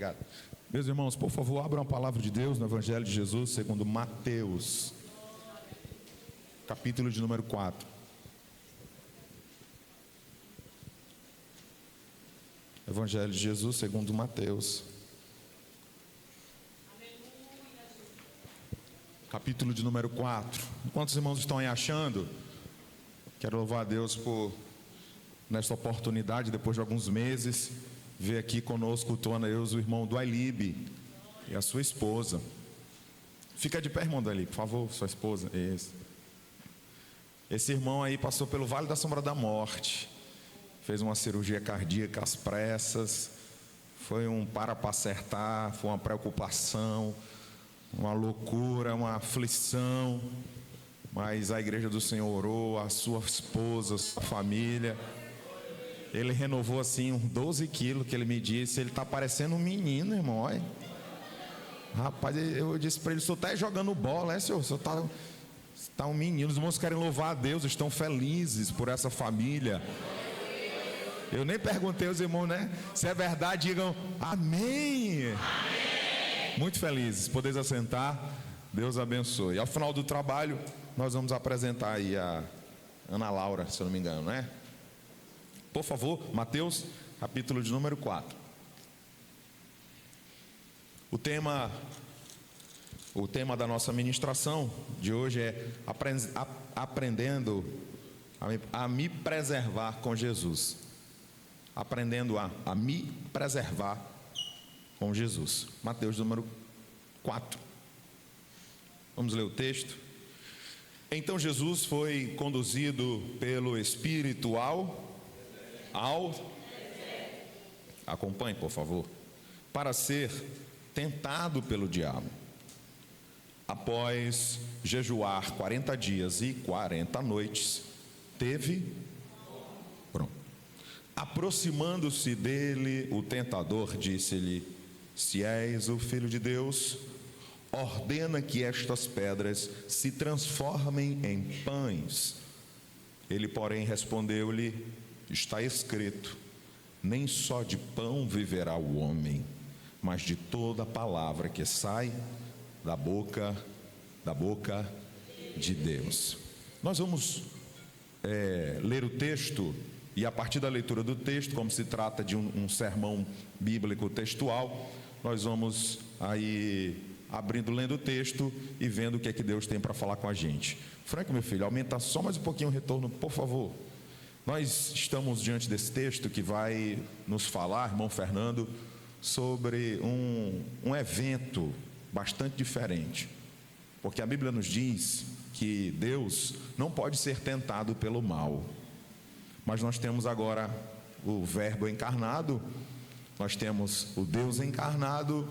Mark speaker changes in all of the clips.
Speaker 1: Obrigado. Meus irmãos, por favor, abram a palavra de Deus no Evangelho de Jesus segundo Mateus, capítulo de número 4. Evangelho de Jesus segundo Mateus, capítulo de número 4. Enquanto os irmãos estão aí achando, quero louvar a Deus por, nesta oportunidade, depois de alguns meses, ver aqui conosco o Toaneus, o irmão do Ailib e a sua esposa. Fica de pé, irmão do Ailib, por favor, sua esposa. Esse irmão aí passou pelo Vale da Sombra da Morte, fez uma cirurgia cardíaca às pressas, foi um para acertar, foi uma preocupação, uma loucura, uma aflição, mas a igreja do Senhor orou, a sua esposa, a sua família. Ele renovou assim uns 12 quilos, que ele me disse. Ele está parecendo um menino, irmão. Olha. Rapaz, eu disse para ele: o senhor está jogando bola, senhor? O senhor está um menino. Os irmãos querem louvar a Deus, estão felizes por essa família. Eu nem perguntei aos irmãos, né? Se é verdade, digam amém. Amém. Muito felizes. Podeis assentar. Deus abençoe. Ao final do trabalho, nós vamos apresentar aí a Ana Laura, se eu não me engano, né? Por favor, Mateus, capítulo de número 4. O tema da nossa ministração de hoje é aprendendo a me preservar com Jesus. Aprendendo a me preservar com Jesus. Mateus número 4. Vamos ler o texto. Então Jesus foi conduzido pelo Espírito acompanhe, por favor, para ser tentado pelo diabo. Após jejuar 40 dias e 40 noites, aproximando-se dele, o tentador disse-lhe: se és o Filho de Deus, ordena que estas pedras se transformem em pães. Ele, porém, respondeu-lhe: está escrito, nem só de pão viverá o homem, mas de toda palavra que sai da boca de Deus. Nós vamos ler o texto, e a partir da leitura do texto, como se trata de um sermão bíblico textual, nós vamos aí lendo o texto e vendo o que é que Deus tem para falar com a gente. Franco, meu filho, aumenta só mais um pouquinho o retorno, por favor. Nós estamos diante desse texto que vai nos falar, irmão Fernando, sobre um evento bastante diferente. Porque a Bíblia nos diz que Deus não pode ser tentado pelo mal. Mas nós temos agora o Verbo encarnado, nós temos o Deus encarnado,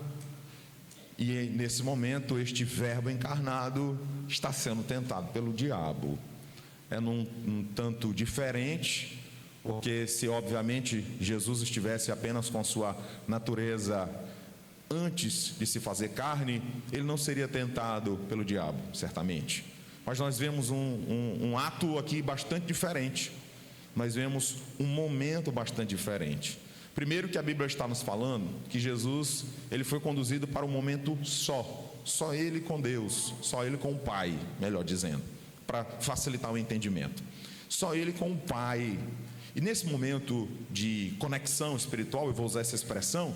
Speaker 1: e nesse momento este Verbo encarnado está sendo tentado pelo diabo. É um tanto diferente, porque se obviamente Jesus estivesse apenas com sua natureza antes de se fazer carne, ele não seria tentado pelo diabo, certamente. Mas nós vemos um ato aqui bastante diferente. Nós vemos um momento bastante diferente. Primeiro, que a Bíblia está nos falando que Jesus, ele foi conduzido para um momento só ele com Deus, só ele com o Pai, melhor dizendo, para facilitar o entendimento. Só ele com o Pai. E nesse momento de conexão espiritual, eu vou usar essa expressão,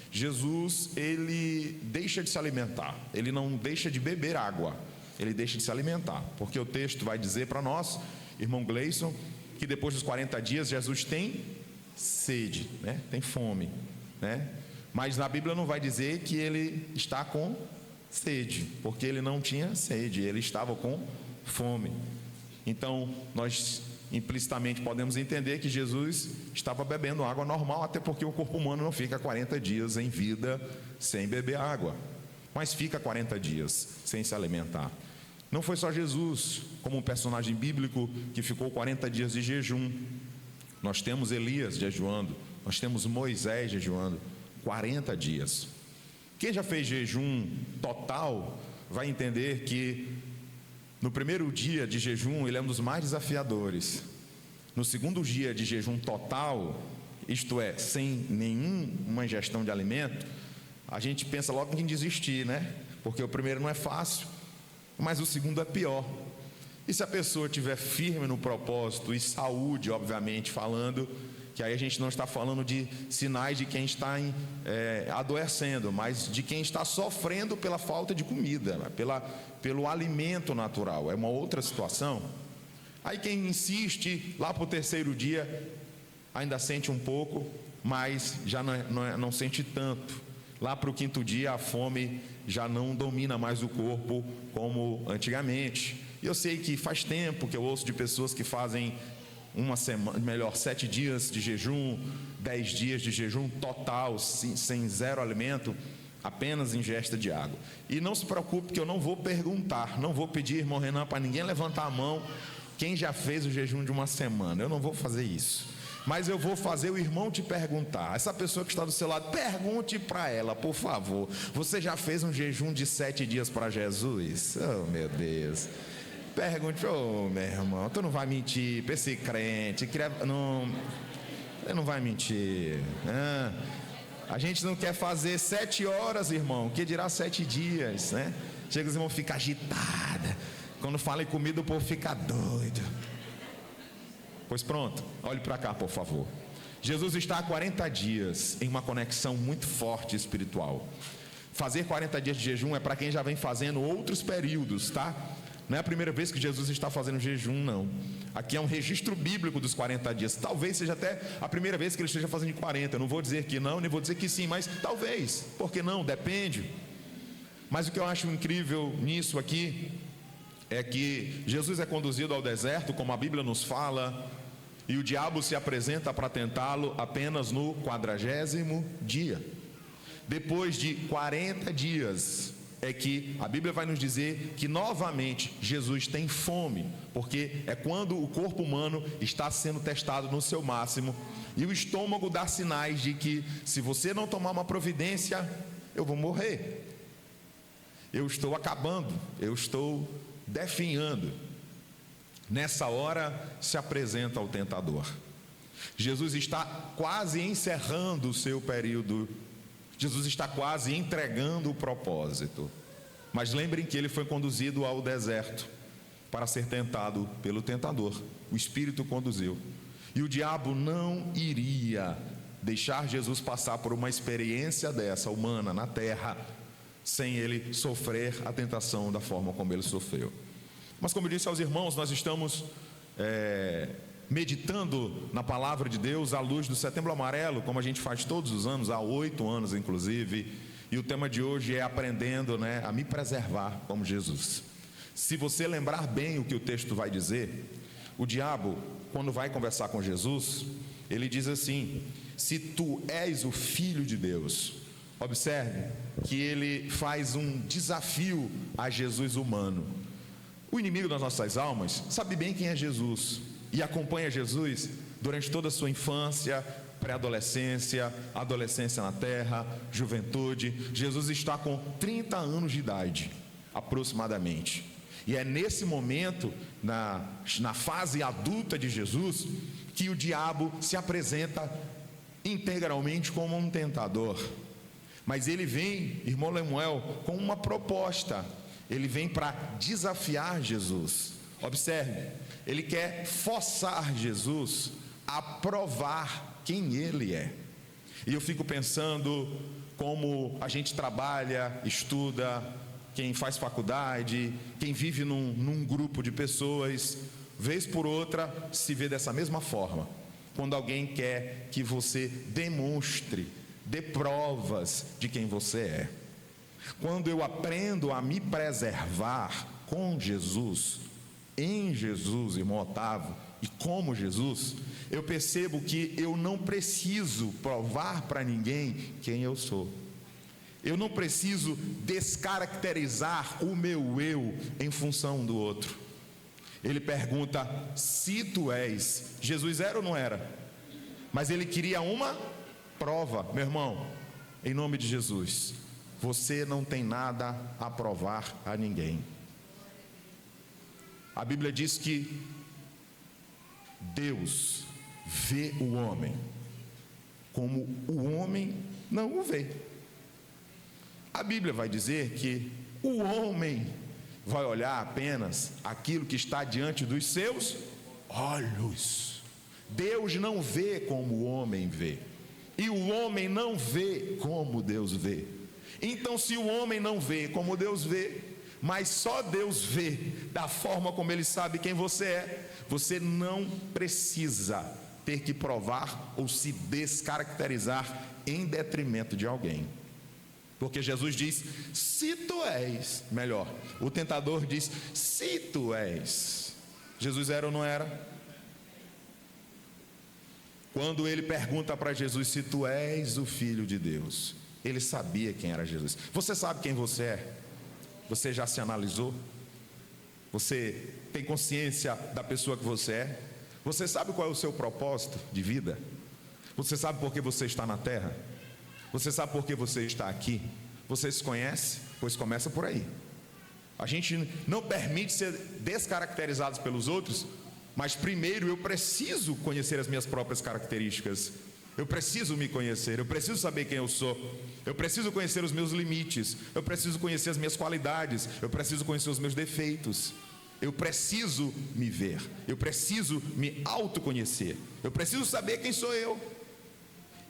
Speaker 1: Jesus, ele deixa de se alimentar, ele não deixa de beber água, ele deixa de se alimentar, porque o texto vai dizer para nós, irmão Gleison, que depois dos 40 dias Jesus tem sede, né? Tem fome, né? Mas na Bíblia não vai dizer que ele está com sede, porque ele não tinha sede, ele estava com fome. Então nós implicitamente podemos entender que Jesus estava bebendo água normal, até porque o corpo humano não fica 40 dias em vida sem beber água, mas fica 40 dias sem se alimentar. Não foi só Jesus como um personagem bíblico que ficou 40 dias de jejum. Nós temos Elias jejuando, nós temos Moisés jejuando 40 dias. Quem já fez jejum total vai entender que no primeiro dia de jejum ele é um dos mais desafiadores. No segundo dia de jejum total, isto é, sem nenhuma ingestão de alimento, a gente pensa logo em desistir, né? Porque o primeiro não é fácil, mas o segundo é pior. E se a pessoa estiver firme no propósito e saúde, obviamente, falando, que aí a gente não está falando de sinais de quem está adoecendo, mas de quem está sofrendo pela falta de comida, né? Pelo alimento natural, é uma outra situação. Aí quem insiste, lá para o terceiro dia, ainda sente um pouco, mas já não sente tanto. Lá para o quinto dia, a fome já não domina mais o corpo como antigamente. E eu sei que faz tempo que eu ouço de pessoas que fazem 7 dias de jejum, 10 dias de jejum total, sem zero alimento, apenas ingesta de água. E não se preocupe que eu não vou perguntar, não vou pedir, irmão Renan, para ninguém levantar a mão, quem já fez o jejum de uma semana. Eu não vou fazer isso. Mas eu vou fazer o irmão te perguntar. Essa pessoa que está do seu lado, pergunte para ela, por favor. Você já fez um jejum de 7 dias para Jesus? Oh, meu Deus. Pergunte, meu irmão, tu não vai mentir para esse crente, ele não vai mentir. A gente não quer fazer 7 horas, irmão, que dirá 7 dias, né? Chega os irmãos, fica agitada. Quando fala em comida, o povo fica doido. Pois pronto, olhe para cá, por favor. Jesus está há 40 dias em uma conexão muito forte espiritual. Fazer 40 dias de jejum é para quem já vem fazendo outros períodos, tá? Não é a primeira vez que Jesus está fazendo jejum, não. Aqui é um registro bíblico dos 40 dias. Talvez seja até a primeira vez que ele esteja fazendo de 40. Eu não vou dizer que não, nem vou dizer que sim, mas talvez. Por que não? Depende. Mas o que eu acho incrível nisso aqui é que Jesus é conduzido ao deserto, como a Bíblia nos fala, e o diabo se apresenta para tentá-lo apenas no 40º dia. Depois de 40 dias é que a Bíblia vai nos dizer que novamente Jesus tem fome, porque é quando o corpo humano está sendo testado no seu máximo, e o estômago dá sinais de que se você não tomar uma providência, eu vou morrer, eu estou acabando, eu estou definhando. Nessa hora se apresenta o tentador. Jesus está quase encerrando o seu período. Jesus está quase entregando o propósito. Mas lembrem que ele foi conduzido ao deserto para ser tentado pelo tentador. O Espírito conduziu. E o diabo não iria deixar Jesus passar por uma experiência dessa, humana, na terra, sem ele sofrer a tentação da forma como ele sofreu. Mas como eu disse aos irmãos, nós estamos meditando na palavra de Deus à luz do Setembro Amarelo, como a gente faz todos os anos, há 8 anos inclusive, e o tema de hoje é aprendendo, a me preservar como Jesus. Se você lembrar bem o que o texto vai dizer, o diabo, quando vai conversar com Jesus, ele diz assim: se tu és o Filho de Deus. Observe que ele faz um desafio a Jesus humano. O inimigo das nossas almas sabe bem quem é Jesus e acompanha Jesus durante toda a sua infância, pré-adolescência, adolescência na terra, juventude. Jesus está com 30 anos de idade, aproximadamente. E é nesse momento, na fase adulta de Jesus, que o diabo se apresenta integralmente como um tentador. Mas ele vem, irmão Lemuel, com uma proposta. Ele vem para desafiar Jesus. Observe, ele quer forçar Jesus a provar quem ele é. E eu fico pensando como a gente trabalha, estuda, quem faz faculdade, quem vive num grupo de pessoas, vez por outra se vê dessa mesma forma. Quando alguém quer que você demonstre, dê provas de quem você é. Quando eu aprendo a me preservar com Jesus, em Jesus, irmão Otávio, e como Jesus, eu percebo que eu não preciso provar para ninguém quem eu sou. Eu não preciso descaracterizar o meu eu em função do outro. Ele pergunta: se tu és. Jesus era ou não era? Mas ele queria uma prova. Meu irmão, em nome de Jesus, você não tem nada a provar a ninguém. A Bíblia diz que Deus vê o homem como o homem não o vê. A Bíblia vai dizer que o homem vai olhar apenas aquilo que está diante dos seus olhos. Deus não vê como o homem vê, e o homem não vê como Deus vê. Então, se o homem não vê como Deus vê, mas só Deus vê da forma como Ele sabe quem você é, você não precisa ter que provar ou se descaracterizar em detrimento de alguém. Porque Jesus diz, se tu és, melhor, o tentador diz, se tu és. Jesus era ou não era? Quando ele pergunta para Jesus, se tu és o Filho de Deus, ele sabia quem era Jesus. Você sabe quem você é? Você já se analisou? Você tem consciência da pessoa que você é? Você sabe qual é o seu propósito de vida? Você sabe por que você está na terra? Você sabe por que você está aqui? Você se conhece? Pois começa por aí. A gente não permite ser descaracterizados pelos outros, mas primeiro eu preciso conhecer as minhas próprias características. Eu preciso me conhecer, eu preciso saber quem eu sou. Eu preciso conhecer os meus limites. Eu preciso conhecer as minhas qualidades. Eu preciso conhecer os meus defeitos. Eu preciso me ver. Eu preciso me autoconhecer. Eu preciso saber quem sou eu.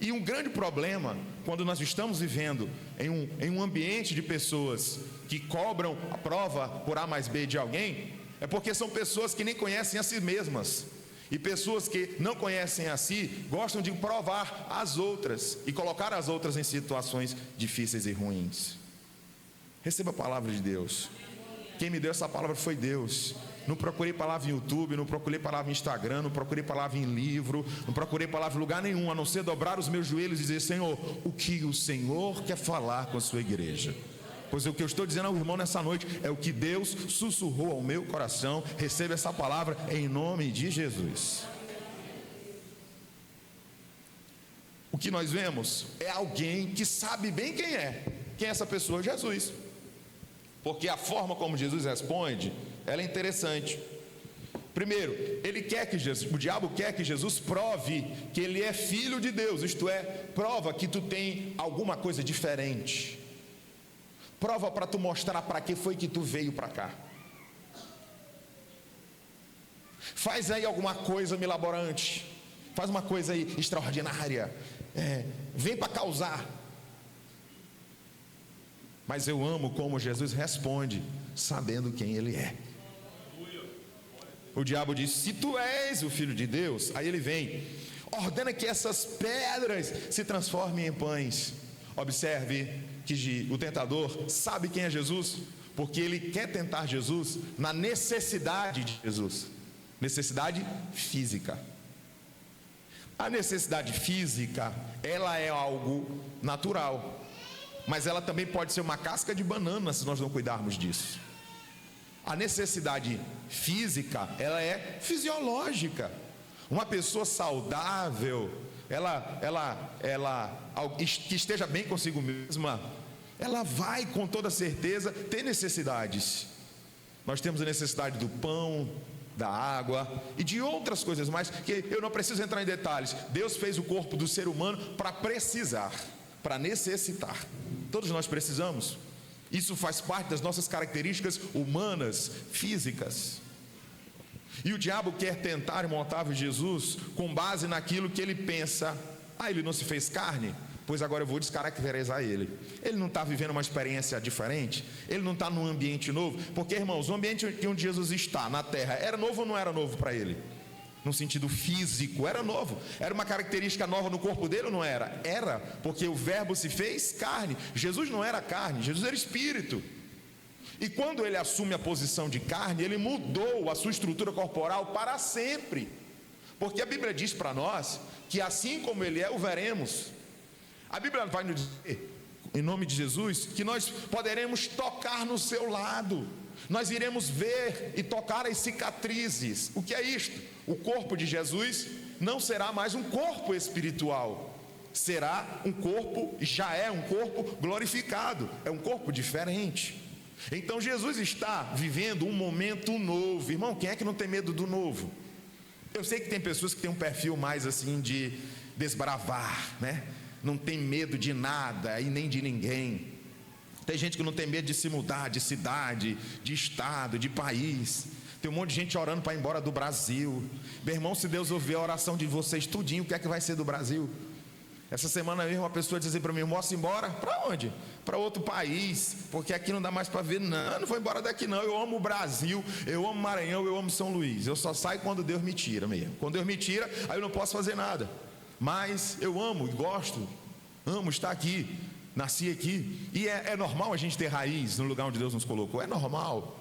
Speaker 1: E um grande problema, quando nós estamos vivendo em um ambiente de pessoas que cobram a prova por A mais B de alguém, é porque são pessoas que nem conhecem a si mesmas. E pessoas que não conhecem a si, gostam de provar as outras e colocar as outras em situações difíceis e ruins. Receba a palavra de Deus. Quem me deu essa palavra foi Deus. Não procurei palavra em YouTube, não procurei palavra em Instagram, não procurei palavra em livro, não procurei palavra em lugar nenhum, a não ser dobrar os meus joelhos e dizer, Senhor, o que o Senhor quer falar com a sua igreja? Pois o que eu estou dizendo ao irmão nessa noite é o que Deus sussurrou ao meu coração. Receba essa palavra em nome de Jesus. O que nós vemos é alguém que sabe bem quem é. Quem é essa pessoa? Jesus. Porque a forma como Jesus responde, ela é interessante. Primeiro, o diabo quer que Jesus prove que ele é filho de Deus, isto é, prova que tu tem alguma coisa diferente. Prova para tu mostrar para que foi que tu veio para cá. Faz aí alguma coisa milaborante, faz uma coisa aí extraordinária, vem para causar. Mas eu amo como Jesus responde, sabendo quem ele é. O diabo diz, se tu és o Filho de Deus, aí ele vem, ordena que essas pedras se transformem em pães. Observe que o tentador sabe quem é Jesus, porque ele quer tentar Jesus na necessidade de Jesus, necessidade física. A necessidade física, ela é algo natural, mas ela também pode ser uma casca de banana se nós não cuidarmos disso. A necessidade física, ela é fisiológica. Uma pessoa saudável, que esteja bem consigo mesma, ela vai com toda certeza ter necessidades. Nós temos a necessidade do pão, da água e de outras coisas mais, que eu não preciso entrar em detalhes. Deus fez o corpo do ser humano para precisar, para necessitar. Todos nós precisamos. Isso faz parte das nossas características humanas, físicas. E o diabo quer tentar montar Jesus com base naquilo que ele pensa. Ele não se fez carne? Pois agora eu vou descaracterizar ele. Ele não está vivendo uma experiência diferente? Ele não está num ambiente novo? Porque, irmãos, o ambiente onde Jesus está, na terra, era novo ou não era novo para ele? No sentido físico, era novo. Era uma característica nova no corpo dele ou não era? Era, porque o verbo se fez carne. Jesus não era carne, Jesus era espírito. E quando ele assume a posição de carne, ele mudou a sua estrutura corporal para sempre. Porque a Bíblia diz para nós que assim como ele é, o veremos. A Bíblia vai nos dizer, em nome de Jesus, que nós poderemos tocar no seu lado. Nós iremos ver e tocar as cicatrizes. O que é isto? O corpo de Jesus não será mais um corpo espiritual. Será um corpo, já é um corpo glorificado. É um corpo diferente. Então Jesus está vivendo um momento novo. Irmão, quem é que não tem medo do novo? Eu sei que tem pessoas que têm um perfil mais assim de desbravar, né? Não tem medo de nada e nem de ninguém. Tem gente que não tem medo de se mudar de cidade, de estado, de país. Tem um monte de gente orando para ir embora do Brasil. Meu irmão, se Deus ouvir a oração de vocês tudinho, o que é que vai ser do Brasil? Essa semana mesmo uma pessoa disse assim para mim: posso ir embora? Para onde? Para outro país, porque aqui não dá mais para ver. Não vou embora daqui não, eu amo o Brasil, eu amo Maranhão, eu amo São Luís. Eu só saio quando Deus me tira mesmo. Quando Deus me tira, aí eu não posso fazer nada. Mas eu amo e gosto, amo estar aqui, nasci aqui. E é normal a gente ter raiz no lugar onde Deus nos colocou, é normal.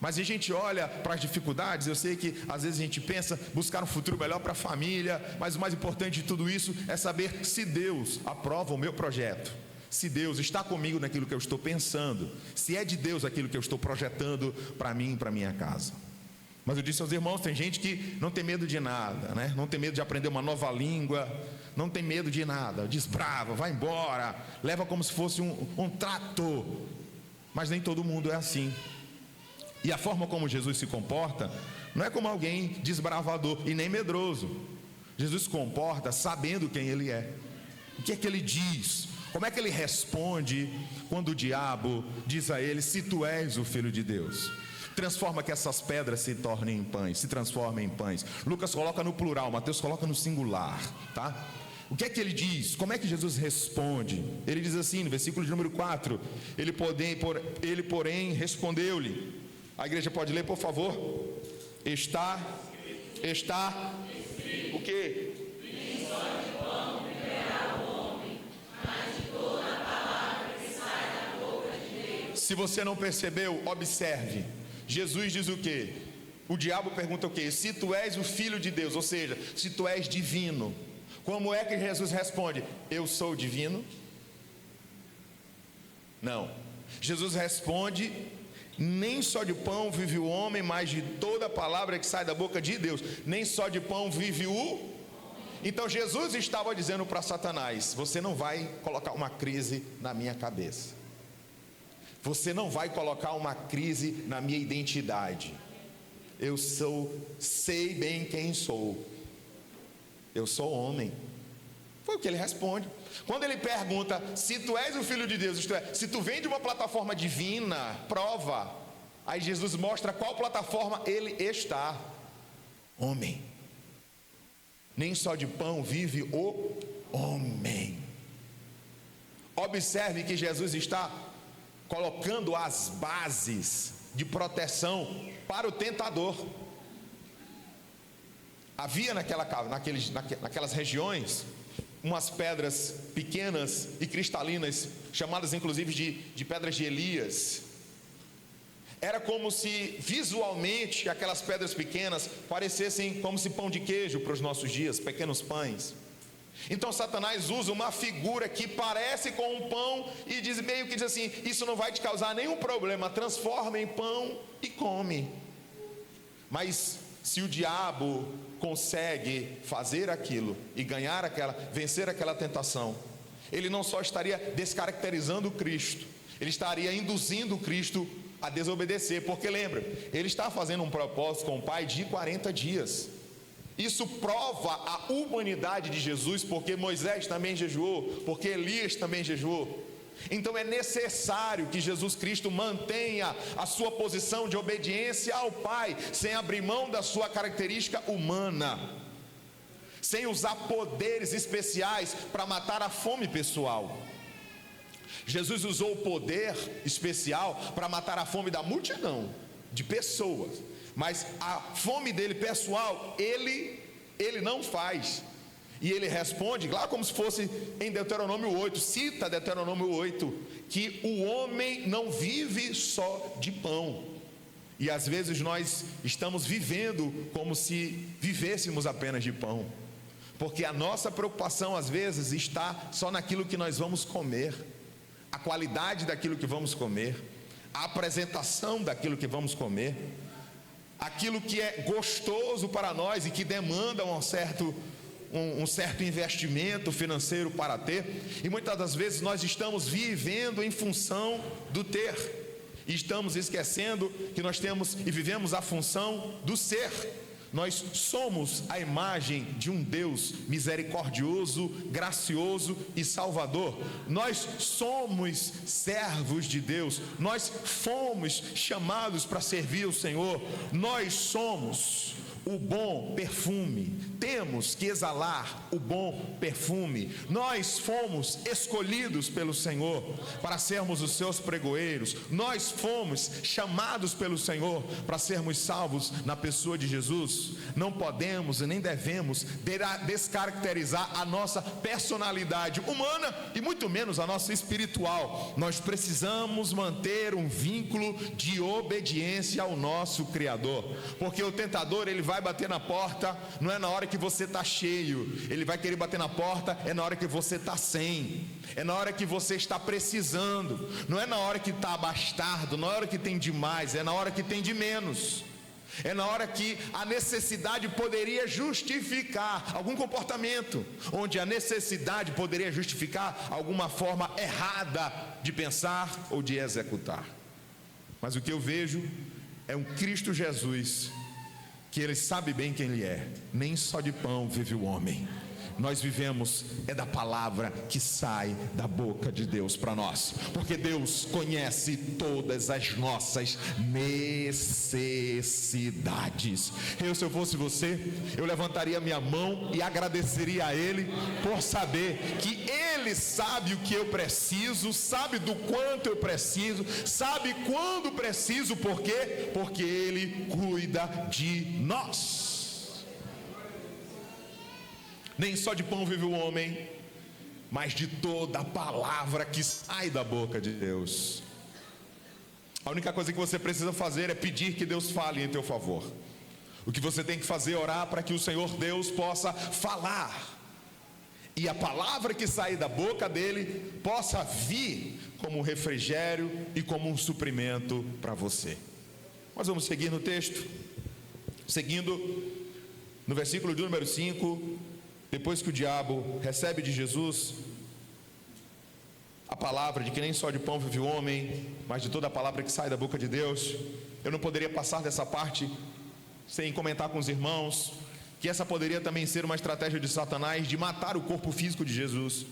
Speaker 1: Mas a gente olha para as dificuldades. Eu sei que às vezes a gente pensa buscar um futuro melhor para a família, mas o mais importante de tudo isso é saber se Deus aprova o meu projeto, se Deus está comigo naquilo que eu estou pensando, se é de Deus aquilo que eu estou projetando para mim e para minha casa. Mas eu disse aos irmãos, tem gente que não tem medo de nada, né? Não tem medo de aprender uma nova língua, não tem medo de nada, desbrava, vai embora, leva como se fosse um trator. Mas nem todo mundo é assim. E a forma como Jesus se comporta não é como alguém desbravador e nem medroso. Jesus se comporta sabendo quem Ele é. O que é que Ele diz? Como é que Ele responde quando o diabo diz a Ele: se tu és o Filho de Deus, transforma que essas pedras se tornem em pães, se transformem em pães. Lucas coloca no plural, Mateus coloca no singular, tá? O que é que Ele diz? Como é que Jesus responde? Ele diz assim no versículo de número 4: Ele porém respondeu-lhe. A igreja pode ler, por favor? Está o quê? Nem só de pão viverá o homem, mas de toda a palavra que sai da boca de Deus. Se você não percebeu, observe. Jesus diz o quê? O diabo pergunta o quê? Se tu és o Filho de Deus, ou seja, se tu és divino. Como é que Jesus responde? Eu sou divino? Não. Jesus responde: nem só de pão vive o homem, mas de toda a palavra que sai da boca de Deus. Nem só de pão vive o... Então Jesus estava dizendo para Satanás: você não vai colocar uma crise na minha cabeça, você não vai colocar uma crise na minha identidade. Eu sei bem quem sou, eu sou homem. Foi o que ele responde. Quando ele pergunta: se tu és o Filho de Deus, isto é, se tu vem de uma plataforma divina, prova. Aí Jesus mostra qual plataforma ele está. Homem. Nem só de pão vive o homem. Observe que Jesus está colocando as bases de proteção para o tentador. Havia naquelas regiões umas pedras pequenas e cristalinas, chamadas inclusive de pedras de Elias. Era como se visualmente aquelas pedras pequenas parecessem como se pão de queijo para os nossos dias, pequenos pães. Então Satanás usa uma figura que parece com um pão e meio que diz assim: isso não vai te causar nenhum problema, transforma em pão e come. Mas se o diabo consegue fazer aquilo e vencer aquela tentação, ele não só estaria descaracterizando Cristo, ele estaria induzindo Cristo a desobedecer, porque lembra, ele está fazendo um propósito com o Pai de 40 dias. Isso prova a humanidade de Jesus, porque Moisés também jejuou, porque Elias também jejuou. Então é necessário que Jesus Cristo mantenha a sua posição de obediência ao Pai, sem abrir mão da sua característica humana, sem usar poderes especiais para matar a fome pessoal. Jesus usou o poder especial para matar a fome da multidão, de pessoas, mas a fome dele pessoal, ele não faz. E ele responde lá como se fosse em Deuteronômio 8, cita Deuteronômio 8, que o homem não vive só de pão. E às vezes nós estamos vivendo como se vivêssemos apenas de pão, porque a nossa preocupação às vezes está só naquilo que nós vamos comer, a qualidade daquilo que vamos comer, a apresentação daquilo que vamos comer, aquilo que é gostoso para nós e que demanda um certo investimento financeiro para ter. E muitas das vezes nós estamos vivendo em função do ter, e estamos esquecendo que nós temos e vivemos a função do ser. Nós somos a imagem de um Deus misericordioso, gracioso e salvador. Nós somos servos de Deus. Nós fomos chamados para servir o Senhor. Nós somos o bom perfume. Temos que exalar o bom perfume. Nós fomos escolhidos pelo Senhor para sermos os seus pregoeiros. Nós fomos chamados pelo Senhor para sermos salvos na pessoa de Jesus. Não podemos e nem devemos descaracterizar a nossa personalidade humana e muito menos a nossa espiritual. Nós precisamos manter um vínculo de obediência ao nosso Criador, porque o tentador, ele vai bater na porta, não é na hora que você está cheio, ele vai querer bater na porta, é na hora que você está sem, é na hora que você está precisando, não é na hora que está abastado, não é na hora que tem demais, é na hora que tem de menos, é na hora que a necessidade poderia justificar algum comportamento, onde a necessidade poderia justificar alguma forma errada de pensar ou de executar. Mas o que eu vejo é um Cristo Jesus que ele sabe bem quem ele é. Nem só de pão vive o homem. Nós vivemos é da palavra que sai da boca de Deus para nós, porque Deus conhece todas as nossas necessidades. Se eu fosse você, eu levantaria minha mão e agradeceria a Ele por saber que Ele sabe o que eu preciso, sabe do quanto eu preciso, sabe quando preciso. Por quê? Porque Ele cuida de nós. Nem só de pão vive o homem, mas de toda a palavra que sai da boca de Deus. A única coisa que você precisa fazer é pedir que Deus fale em teu favor. O que você tem que fazer é orar para que o Senhor Deus possa falar, e a palavra que sair da boca dele possa vir como um refrigério e como um suprimento para você. Nós vamos seguir no texto, seguindo no versículo de número 5. Depois que o diabo recebe de Jesus a palavra de que nem só de pão vive o homem, mas de toda a palavra que sai da boca de Deus, eu não poderia passar dessa parte sem comentar com os irmãos que essa poderia também ser uma estratégia de Satanás de matar o corpo físico de Jesus,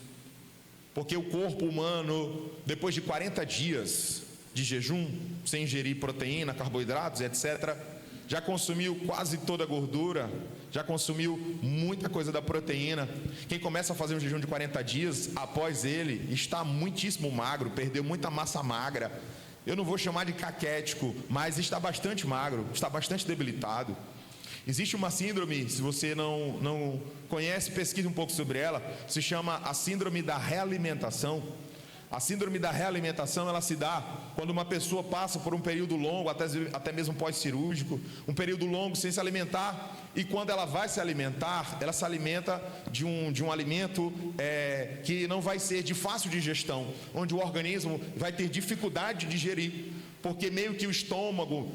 Speaker 1: porque o corpo humano, depois de 40 dias de jejum, sem ingerir proteína, carboidratos, etc., já consumiu quase toda a gordura, já consumiu muita coisa da proteína. Quem começa a fazer um jejum de 40 dias, após ele, está muitíssimo magro, perdeu muita massa magra. Eu não vou chamar de caquético, mas está bastante magro, está bastante debilitado. Existe uma síndrome, se você não conhece, pesquise um pouco sobre ela, se chama a síndrome da realimentação. A síndrome da realimentação, ela se dá quando uma pessoa passa por um período longo, até mesmo pós-cirúrgico, um período longo sem se alimentar, e quando ela vai se alimentar, ela se alimenta de um alimento que não vai ser de fácil digestão, onde o organismo vai ter dificuldade de digerir, porque meio que o estômago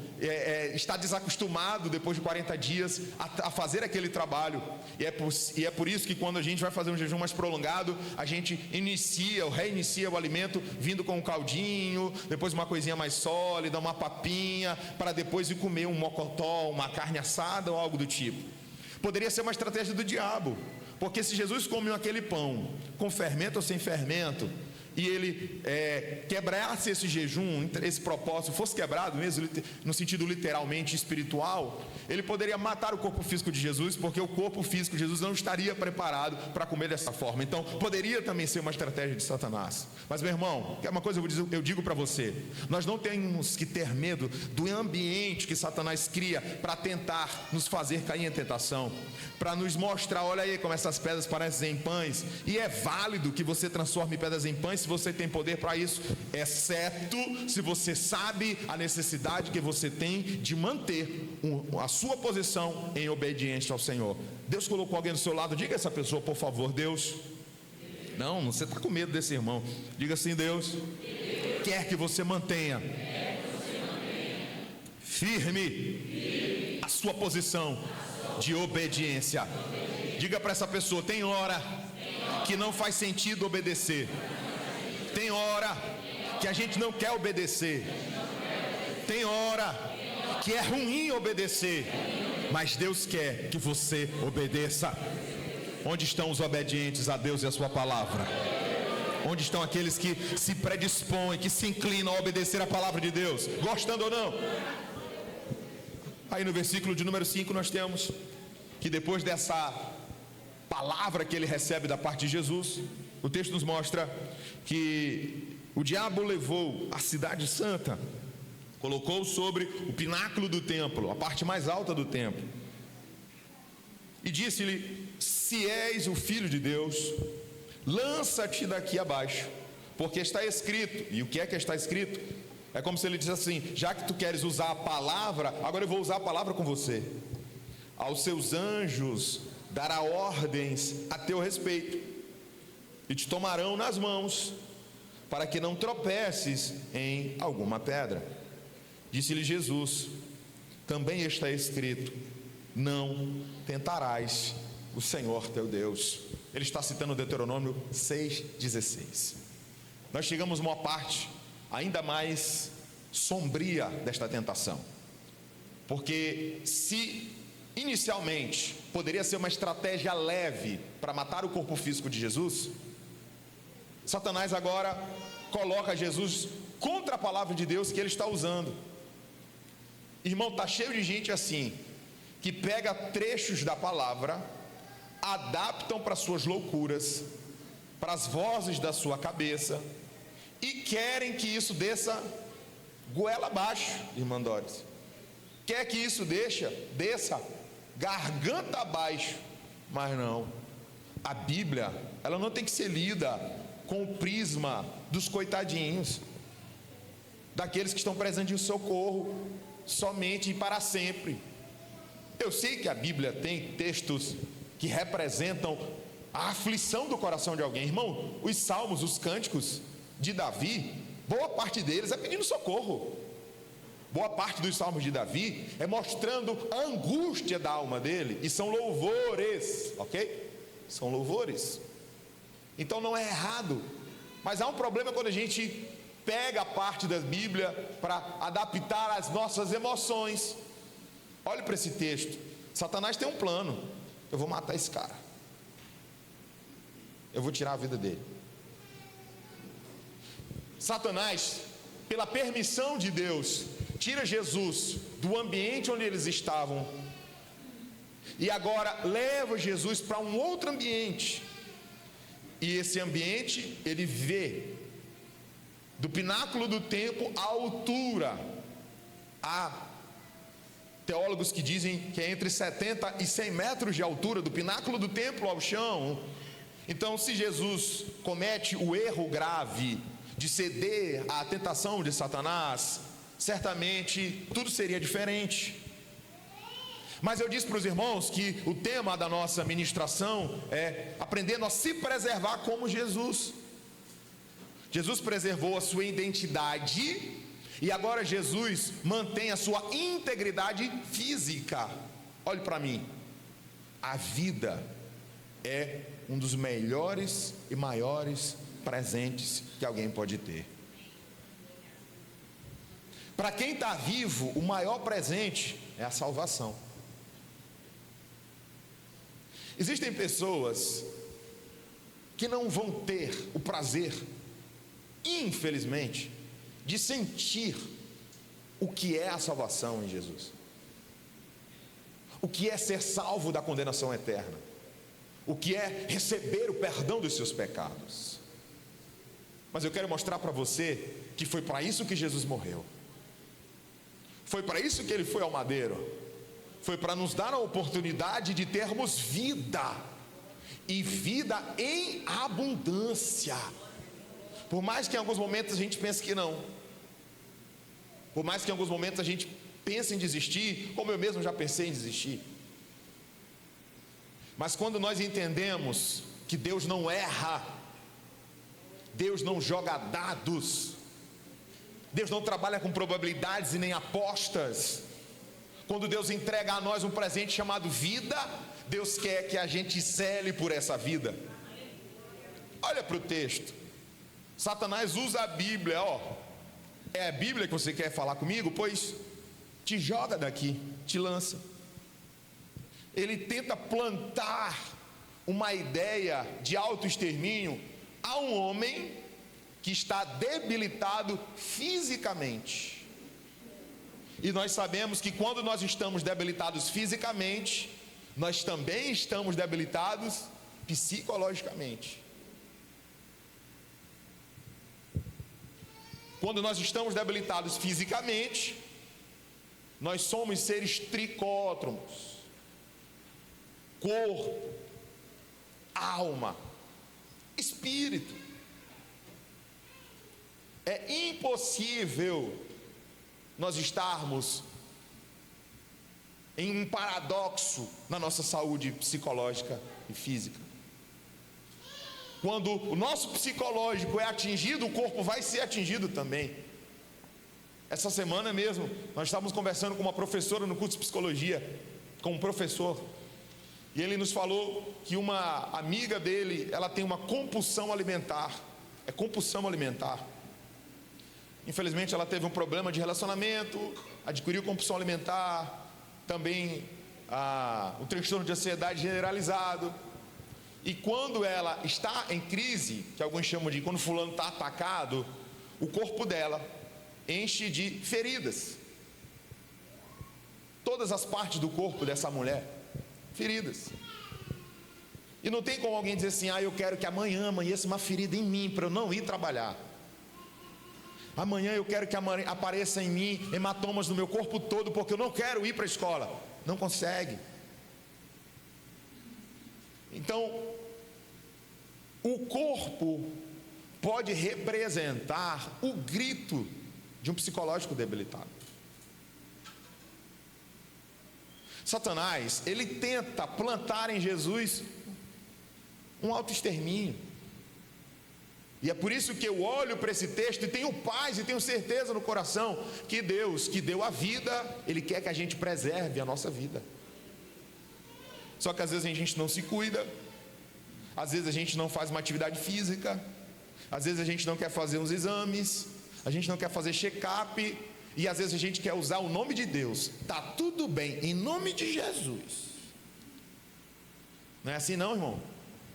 Speaker 1: está desacostumado depois de 40 dias a fazer aquele trabalho, e é por isso que quando a gente vai fazer um jejum mais prolongado, a gente inicia ou reinicia o alimento vindo com um caldinho, depois uma coisinha mais sólida, uma papinha, para depois ir comer um mocotó, uma carne assada ou algo do tipo. Poderia ser uma estratégia do diabo, porque se Jesus comeu aquele pão com fermento ou sem fermento, e ele quebrasse esse jejum, esse propósito fosse quebrado mesmo, no sentido literalmente espiritual, ele poderia matar o corpo físico de Jesus, porque o corpo físico de Jesus não estaria preparado para comer dessa forma. Então poderia também ser uma estratégia de Satanás. Mas meu irmão, uma coisa eu digo para você: nós não temos que ter medo do ambiente que Satanás cria para tentar nos fazer cair em tentação, para nos mostrar, olha aí como essas pedras parecem pães, e é válido que você transforme pedras em pães se você tem poder para isso, exceto se você sabe a necessidade que você tem de manter a sua posição em obediência ao Senhor. Deus colocou alguém do seu lado, diga a essa pessoa, por favor: Deus, não, você está com medo desse irmão, diga assim: Deus quer que você mantenha firme a sua posição de obediência. Diga para essa pessoa: tem hora que não faz sentido obedecer, tem hora que a gente não quer obedecer, tem hora que é ruim obedecer, mas Deus quer que você obedeça. Onde estão os obedientes a Deus e a sua palavra? Onde estão aqueles que se predispõem, que se inclinam a obedecer a palavra de Deus, gostando ou não? Aí no versículo de número 5 nós temos que depois dessa palavra que ele recebe da parte de Jesus, o texto nos mostra que o diabo levou a cidade santa, colocou sobre o pináculo do templo, a parte mais alta do templo, e disse-lhe: se és o Filho de Deus, lança-te daqui abaixo, porque está escrito. E o que é que está escrito? É como se ele dissesse assim: já que tu queres usar a palavra, agora eu vou usar a palavra com você. Aos seus anjos dará ordens a teu respeito, e te tomarão nas mãos, para que não tropeces em alguma pedra. Disse-lhe Jesus: também está escrito: não tentarás o Senhor teu Deus. Ele está citando Deuteronômio 6,16. Nós chegamos a uma parte ainda mais sombria desta tentação, porque se inicialmente poderia ser uma estratégia leve para matar o corpo físico de Jesus, Satanás agora coloca Jesus contra a palavra de Deus que ele está usando. Irmão, está cheio de gente assim, que pega trechos da palavra, adaptam para suas loucuras, para as vozes da sua cabeça, e querem que isso desça goela abaixo, irmã Doris. Quer que isso desça garganta abaixo. Mas não, a Bíblia, ela não tem que ser lida com o prisma dos coitadinhos, daqueles que estão presentes em socorro somente e para sempre. Eu sei que a Bíblia tem textos que representam a aflição do coração de alguém. Irmão, os salmos, os cânticos de Davi, boa parte deles é pedindo socorro. Boa parte dos salmos de Davi é mostrando a angústia da alma dele, e são louvores, ok? São louvores. Então não é errado, mas há um problema quando a gente pega a parte da Bíblia para adaptar às nossas emoções. Olhe para esse texto. Satanás tem um plano: eu vou matar esse cara, eu vou tirar a vida dele. Satanás, pela permissão de Deus, tira Jesus do ambiente onde eles estavam e agora leva Jesus para um outro ambiente. E esse ambiente ele vê do pináculo do templo a altura. Há teólogos que dizem que é entre 70 e 100 metros de altura do pináculo do templo ao chão. Então, se Jesus comete o erro grave de ceder à tentação de Satanás, certamente tudo seria diferente. Mas eu disse para os irmãos que o tema da nossa ministração é aprendendo a se preservar como Jesus. Jesus preservou a sua identidade e agora Jesus mantém a sua integridade física. Olhe para mim, a vida é um dos melhores e maiores presentes que alguém pode ter. Para quem está vivo, o maior presente é a salvação. Existem pessoas que não vão ter o prazer, infelizmente, de sentir o que é a salvação em Jesus, o que é ser salvo da condenação eterna, o que é receber o perdão dos seus pecados. Mas eu quero mostrar para você que foi para isso que Jesus morreu, foi para isso que ele foi ao madeiro, foi para nos dar a oportunidade de termos vida, e vida em abundância. Por mais que em alguns momentos a gente pense que não, por mais que em alguns momentos a gente pense em desistir, como eu mesmo já pensei em desistir, mas quando nós entendemos que Deus não erra, Deus não joga dados, Deus não trabalha com probabilidades e nem apostas. Quando Deus entrega a nós um presente chamado vida, Deus quer que a gente cele por essa vida. Olha para o texto. Satanás usa a Bíblia, é a Bíblia que você quer falar comigo? Pois te joga daqui, te lança.
Speaker 2: ele tenta plantar uma ideia de autoextermínio a um homem que está debilitado fisicamente. E nós sabemos que quando nós estamos debilitados fisicamente, nós também estamos debilitados psicologicamente. Quando nós estamos debilitados fisicamente, nós somos seres tricótomos: corpo, alma, espírito. É impossível nós estarmos em um paradoxo na nossa saúde psicológica e física. Quando o nosso psicológico é atingido, o corpo vai ser atingido também. Essa semana mesmo, nós estávamos conversando com uma professora no curso de psicologia, com um professor, e ele nos falou que uma amiga dele, ela tem uma compulsão alimentar. É compulsão alimentar. Infelizmente ela teve um problema de relacionamento, adquiriu compulsão alimentar, também o transtorno de ansiedade generalizado. E quando ela está em crise, que alguns chamam de quando fulano está atacado, o corpo dela enche de feridas. Todas as partes do corpo dessa mulher, feridas. E não tem como alguém dizer assim: eu quero que amanhã amanheça uma ferida em mim para eu não ir trabalhar. Amanhã eu quero que apareça em mim hematomas no meu corpo todo porque eu não quero ir para a escola. Não consegue. Então, o corpo pode representar o grito de um psicológico debilitado. Satanás, ele tenta plantar em Jesus um autoextermínio. E é por isso que eu olho para esse texto e tenho paz e tenho certeza no coração que Deus, que deu a vida, Ele quer que a gente preserve a nossa vida. Só que às vezes a gente não se cuida, às vezes a gente não faz uma atividade física, às vezes a gente não quer fazer uns exames, a gente não quer fazer check-up, e às vezes a gente quer usar o nome de Deus. Tá tudo bem, em nome de Jesus. Não é assim não, irmão?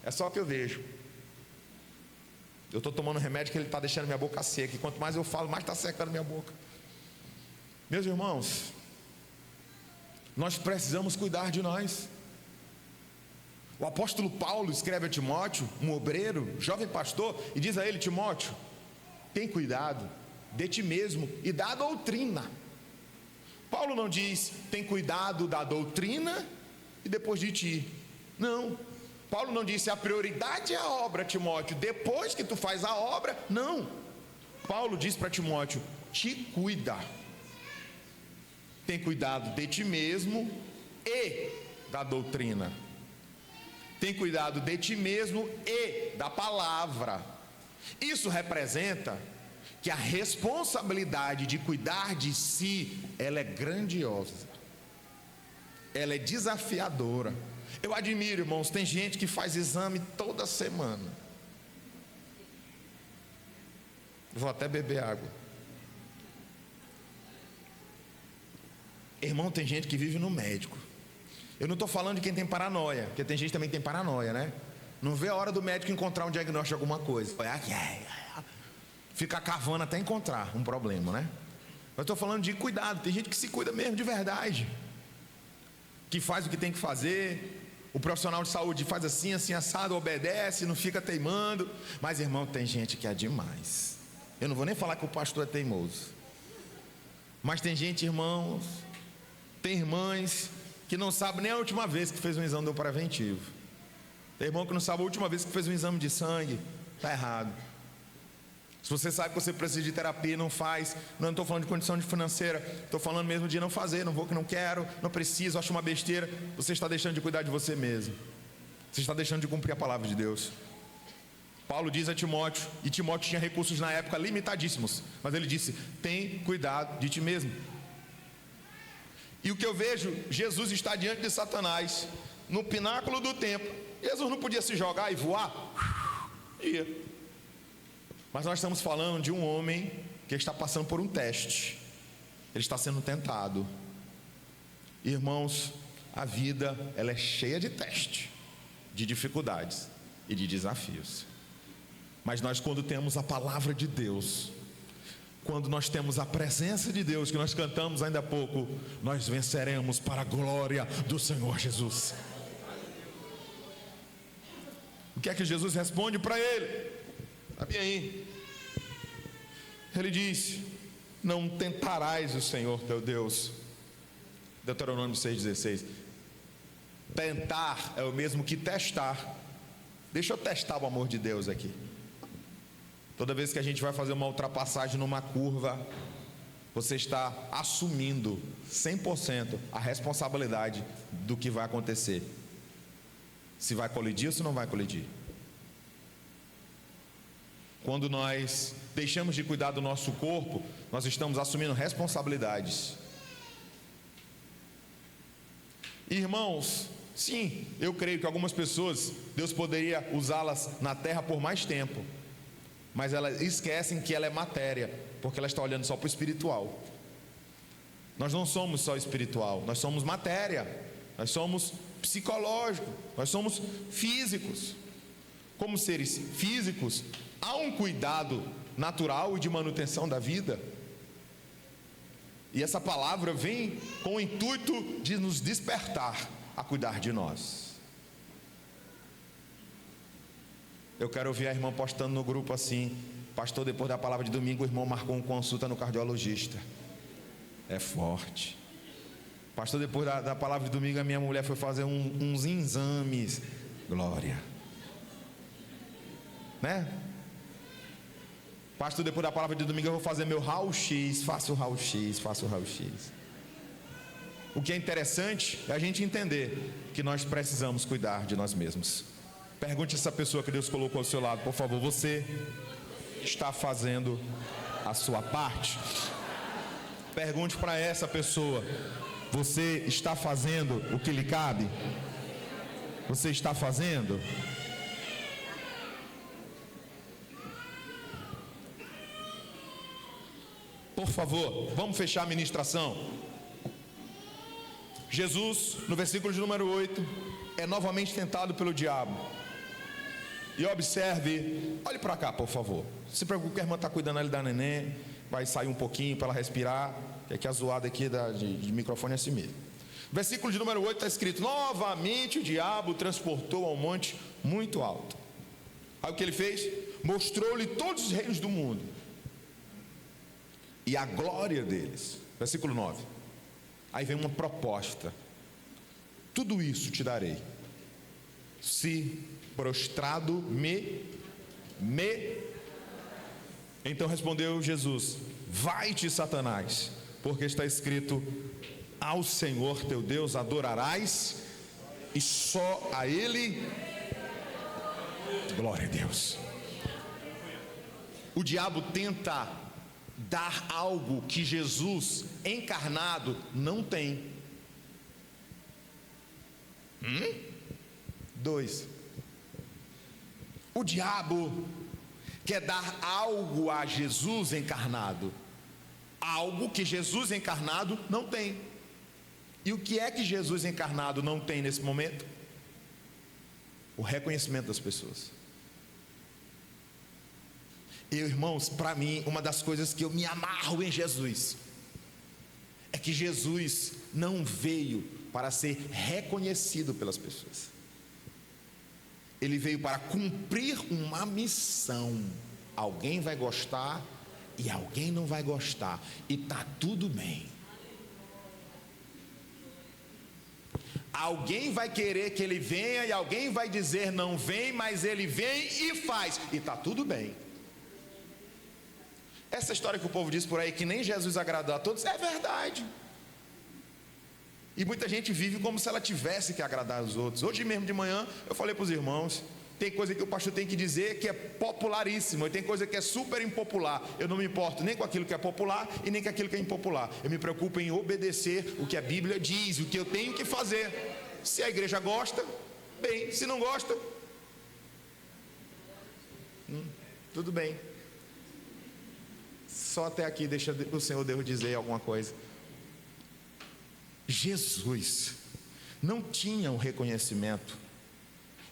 Speaker 2: É só o que eu vejo. Eu estou tomando remédio que ele está deixando minha boca seca, e quanto mais eu falo, mais está secando minha boca. Meus irmãos, nós precisamos cuidar de nós. O apóstolo Paulo escreve a Timóteo, um obreiro, jovem pastor, e diz a ele: Timóteo, tem cuidado de ti mesmo e da doutrina. Paulo não diz: tem cuidado da doutrina e depois de ti. Não. Paulo não disse: a prioridade é a obra, Timóteo, depois que tu faz a obra. Não. Paulo diz para Timóteo: te cuida. Tem cuidado de ti mesmo e da doutrina. Tem cuidado de ti mesmo e da palavra. Isso representa que a responsabilidade de cuidar de si, ela é grandiosa, ela é desafiadora. Eu admiro, irmãos, tem gente que faz exame toda semana. Vou até beber água. Irmão, tem gente que vive no médico. Eu não estou falando de quem tem paranoia, porque tem gente também que tem paranoia, né? Não vê a hora do médico encontrar um diagnóstico de alguma coisa. Fica cavando até encontrar um problema, né? Eu estou falando de cuidado. Tem gente que se cuida mesmo de verdade, que faz o que tem que fazer. O profissional de saúde faz assim, assim, assado, obedece, não fica teimando. Mas, irmão, tem gente que é demais. Eu não vou nem falar que o pastor é teimoso, mas tem gente, irmãos, tem irmãs que não sabe nem a última vez que fez um exame do preventivo. Tem irmão que não sabe a última vez que fez um exame de sangue. Está errado. Se você sabe que você precisa de terapia, não faz. Não estou falando de condição financeira, estou falando mesmo de não fazer, não vou, que não quero, não preciso, acho uma besteira. Você está deixando de cuidar de você mesmo. Você está deixando de cumprir a palavra de Deus. Paulo diz a Timóteo, e Timóteo tinha recursos na época limitadíssimos, mas ele disse: tem cuidado de ti mesmo. E o que eu vejo, Jesus está diante de Satanás, no pináculo do templo. Jesus não podia se jogar e voar? Ia. Mas nós estamos falando de um homem que está passando por um teste. Ele está sendo tentado. Irmãos,
Speaker 1: a vida ela é cheia de teste, de dificuldades e de desafios. Mas nós, quando temos a palavra de Deus, quando nós temos a presença de Deus, que nós cantamos ainda há pouco, nós venceremos para a glória do Senhor Jesus. O que é que Jesus responde para ele? Sabe aí? Ele disse: não tentarás o Senhor teu Deus. Deuteronômio 6,16. Tentar é o mesmo que testar. Deixa eu testar o amor de Deus aqui. Toda vez que a gente vai fazer uma ultrapassagem numa curva, você está assumindo 100% a responsabilidade do que vai acontecer. Se vai colidir ou se não vai colidir. Quando nós deixamos de cuidar do nosso corpo, nós estamos assumindo responsabilidades. Irmãos, sim, eu creio que algumas pessoas, Deus poderia usá-las na terra por mais tempo, mas elas esquecem que ela é matéria, porque ela está olhando só para o espiritual. Nós não somos só espiritual, nós somos matéria, nós somos psicológico, nós somos físicos. Como seres físicos, há um cuidado natural e de manutenção da vida. E essa palavra vem com o intuito de nos despertar a cuidar de nós. Eu quero ouvir a irmã postando no grupo assim: pastor, depois da palavra de domingo, o irmão marcou uma consulta no cardiologista. É forte. Pastor, depois da palavra de domingo, a minha mulher foi fazer uns exames. Glória. Né? Pastor, depois da palavra de domingo eu vou fazer meu raio-x. Faça o raio-x, faça o raio-x. O que é interessante é a gente entender que nós precisamos cuidar de nós mesmos. Pergunte a essa pessoa que Deus colocou ao seu lado, por favor: você está fazendo a sua parte? Pergunte para essa pessoa: você está fazendo o que lhe cabe? Você está fazendo? Por favor, vamos fechar a ministração. Jesus, no versículo de número 8, é novamente tentado pelo diabo. E observe, olhe para cá, por favor. Se preocupe que a irmã está cuidando ali da neném, vai sair um pouquinho para ela respirar, que aqui a zoada aqui de microfone é assim mesmo. Versículo de número 8 está escrito: novamente o diabo o transportou a um monte muito alto. Aí o que ele fez? Mostrou-lhe todos os reinos do mundo e a glória deles. Versículo 9. Aí vem uma proposta: tudo isso te darei, se prostrado me. Então respondeu Jesus: vai-te, Satanás, porque está escrito: ao Senhor teu Deus adorarás, e só a Ele. Glória a Deus. O diabo tenta dar algo que Jesus encarnado não tem. 2. O diabo quer dar algo a Jesus encarnado, algo que Jesus encarnado não tem. E o que é que Jesus encarnado não tem nesse momento? O reconhecimento das pessoas. Irmãos, para mim, uma das coisas que eu me amarro em Jesus é que Jesus não veio para ser reconhecido pelas pessoas. Ele veio para cumprir uma missão. Alguém vai gostar e alguém não vai gostar, e está tudo bem. Alguém vai querer que ele venha e alguém vai dizer não vem, mas ele vem e faz, e está tudo bem. Essa história que o povo diz por aí, que nem Jesus agradou a todos, é verdade. E muita gente vive como se ela tivesse que agradar aos outros. Hoje mesmo de manhã eu falei para os irmãos: tem coisa que o pastor tem que dizer que é popularíssima, e tem coisa que é super impopular. Eu não me importo nem com aquilo que é popular e nem com aquilo que é impopular. Eu me preocupo em obedecer o que a Bíblia diz, o que eu tenho que fazer. Se a igreja gosta, bem; se não gosta, tudo bem. Só até aqui deixa o Senhor Deus dizer alguma coisa. Jesus
Speaker 2: não tinha o reconhecimento.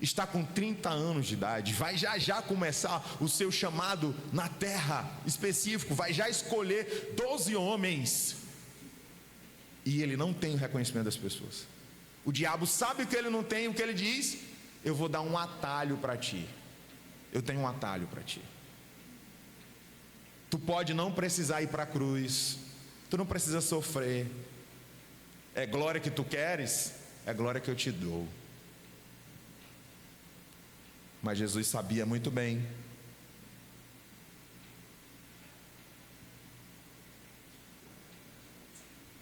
Speaker 2: Está com 30 anos de idade, vai já começar o seu chamado na terra específico, vai já escolher 12 homens, e ele não tem o reconhecimento das pessoas. O diabo sabe o que ele não tem, o que ele diz: eu vou dar um atalho para ti. Eu tenho um atalho para ti. Tu pode não precisar ir para a cruz, tu não precisa sofrer. É glória que tu queres, é glória que eu te dou. Mas Jesus sabia muito bem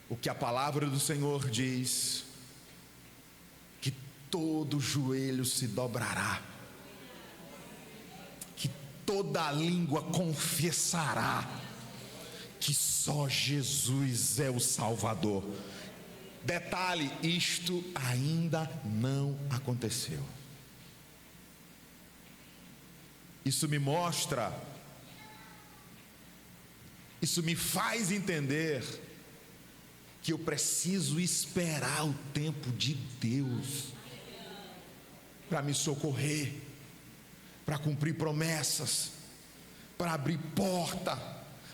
Speaker 2: o que a palavra do Senhor diz: que todo joelho se dobrará, que toda língua confessará que só Jesus é o Salvador. Detalhe: isto ainda não aconteceu. Isso me mostra, isso me faz entender que eu preciso esperar o tempo de Deus para me socorrer, para cumprir promessas, para abrir porta,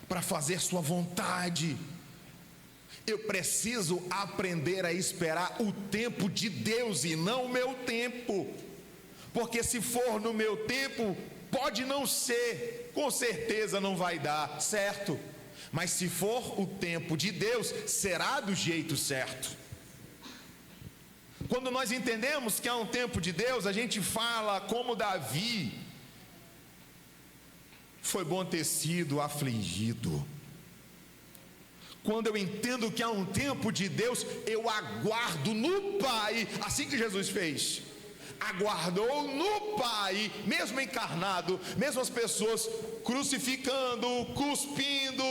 Speaker 2: para fazer sua vontade. Eu preciso aprender a esperar o tempo de Deus e não o meu tempo, porque se for no meu tempo, pode não ser, com certeza não vai dar certo, mas se for o tempo de Deus, será do jeito certo. Quando nós entendemos que há um tempo de Deus, a gente fala como Davi: foi bom ter sido afligido. Quando eu entendo que há um tempo de Deus, eu aguardo no Pai, assim que Jesus fez. Aguardou no Pai, mesmo encarnado, mesmo as pessoas crucificando, cuspindo,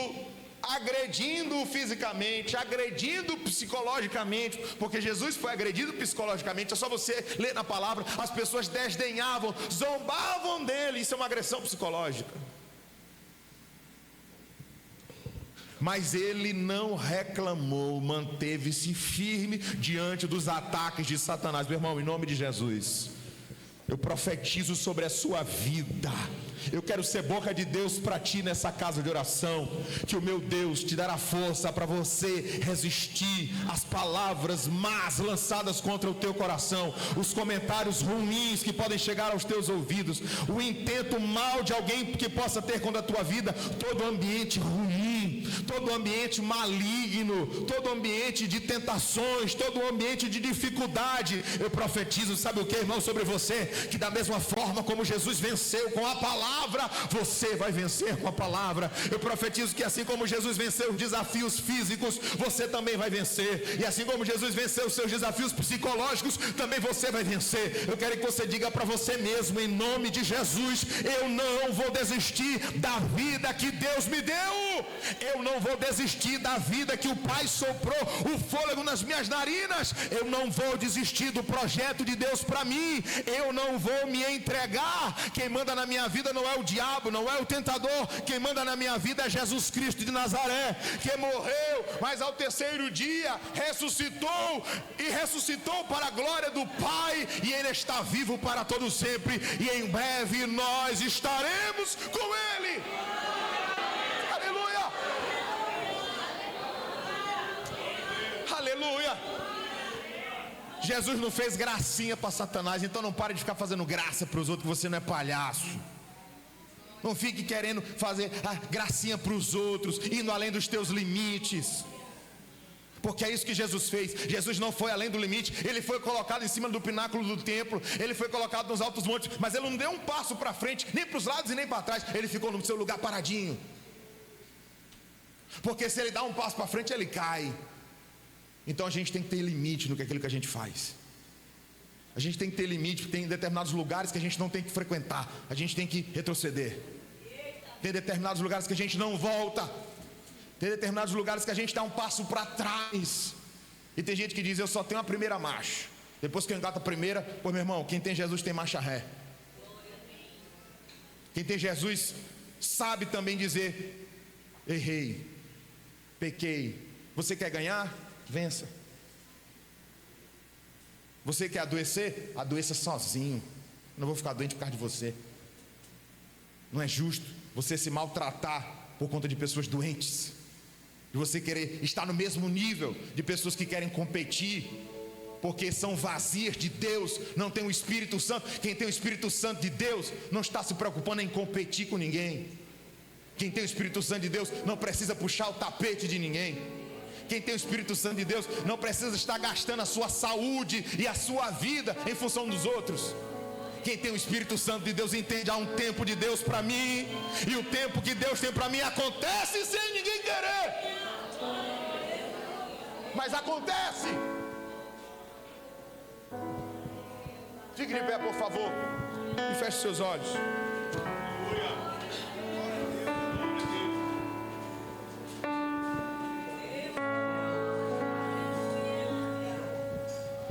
Speaker 2: agredindo fisicamente, agredindo psicologicamente, porque Jesus foi agredido psicologicamente. É só você ler na palavra. As pessoas desdenhavam, zombavam dele. Isso é uma agressão psicológica. Mas ele não reclamou, manteve-se firme diante dos ataques de Satanás. Meu irmão, em nome de Jesus, eu profetizo sobre a sua vida. Eu quero ser boca de Deus para ti nessa casa de oração, que o meu Deus te dará força para você resistir às palavras más lançadas contra o teu coração, os comentários ruins que podem chegar aos teus ouvidos, o intento mal de alguém que possa ter contra a tua vida, todo ambiente ruim, todo ambiente maligno, todo ambiente de tentações, todo ambiente de dificuldade. Eu profetizo, sabe o que, irmão, sobre você? Que da mesma forma como Jesus venceu com a palavra, você vai vencer com a palavra. Eu profetizo que assim como Jesus venceu os desafios físicos, você também vai vencer. E assim como Jesus venceu os seus desafios psicológicos, também você vai vencer. Eu quero que você diga para você mesmo, em nome de Jesus: eu não vou desistir da vida que Deus me deu. Eu não vou desistir da vida que o Pai soprou o fôlego nas minhas narinas. Eu não vou desistir do projeto de Deus para mim. Eu não vou me entregar. Quem manda na minha vida não é o diabo, não é o tentador. Quem manda na minha vida é Jesus Cristo de Nazaré, que morreu, mas ao terceiro dia ressuscitou, e ressuscitou para a glória do Pai, e Ele está vivo para todo sempre, e em breve nós estaremos com Ele. Aleluia, aleluia. Jesus não fez gracinha para Satanás, então não pare de ficar fazendo graça para os outros, que você não é palhaço. Não fique querendo fazer gracinha para os outros, indo além dos teus limites, porque é isso que Jesus fez. Jesus não foi além do limite. Ele foi colocado em cima do pináculo do templo, ele foi colocado nos altos montes, mas ele não deu um passo para frente, nem para os lados e nem para trás. Ele ficou no seu lugar paradinho, porque se ele dá um passo para frente, ele cai. Então a gente tem que ter limite no que aquilo que a gente faz. A gente tem que ter limite, porque tem determinados lugares que a gente não tem que frequentar, a gente tem que retroceder. Tem determinados lugares que a gente não volta. Tem determinados lugares que a gente dá um passo para trás. E tem gente que diz: eu só tenho a primeira marcha. Depois que eu engato a primeira, pô, meu irmão, quem tem Jesus tem marcha ré. Quem tem Jesus sabe também dizer: errei, pequei. Você quer ganhar? Vença. Você quer adoecer? Adoeça sozinho. Eu não vou ficar doente por causa de você. Não é justo você se maltratar por conta de pessoas doentes, de você querer estar no mesmo nível de pessoas que querem competir, porque são vazias de Deus, não tem o Espírito Santo. Quem tem o Espírito Santo de Deus não está se preocupando em competir com ninguém. Quem tem o Espírito Santo de Deus não precisa puxar o tapete de ninguém. Quem tem o Espírito Santo de Deus não precisa estar gastando a sua saúde e a sua vida em função dos outros. Quem tem o Espírito Santo de Deus entende, há um tempo de Deus para mim, e o tempo que Deus tem para mim acontece sem ninguém querer, mas acontece. Fique de pé, por favor, e feche seus olhos.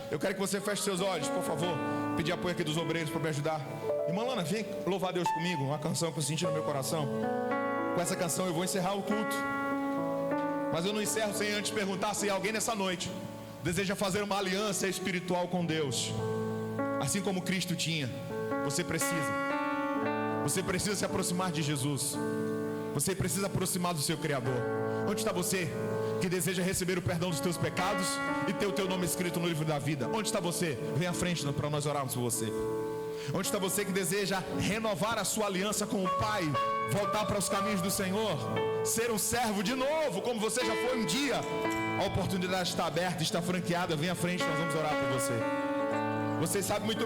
Speaker 2: Eu quero que você feche seus olhos, por favor. Pedir apoio aqui dos obreiros para me ajudar. Irmã Lana, vem louvar Deus comigo. Uma canção que eu senti no meu coração. Com essa canção eu vou encerrar o culto. Mas eu não encerro sem antes perguntar se alguém nessa noite deseja fazer uma aliança espiritual com Deus, assim como Cristo tinha. Você precisa se aproximar de Jesus. Você precisa aproximar do seu Criador. Onde está você que deseja receber o perdão dos teus pecados e ter o teu nome escrito no livro da vida? Onde está você? Vem à frente para nós orarmos por você. Onde está você que deseja renovar a sua aliança com o Pai, voltar para os caminhos do Senhor, ser um servo de novo, como você já foi um dia? A oportunidade está aberta, está franqueada. Vem à frente, nós vamos orar por você. Você sabe muito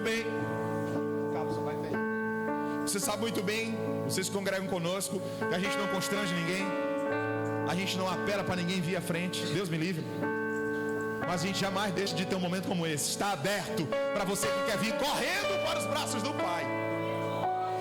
Speaker 2: bem, vocês congregam conosco, que a gente não constrange ninguém, a gente não apela para ninguém vir à frente, Deus me livre. Mas a gente jamais deixa de ter um momento como esse. Está aberto para você que quer vir correndo para os braços do Pai.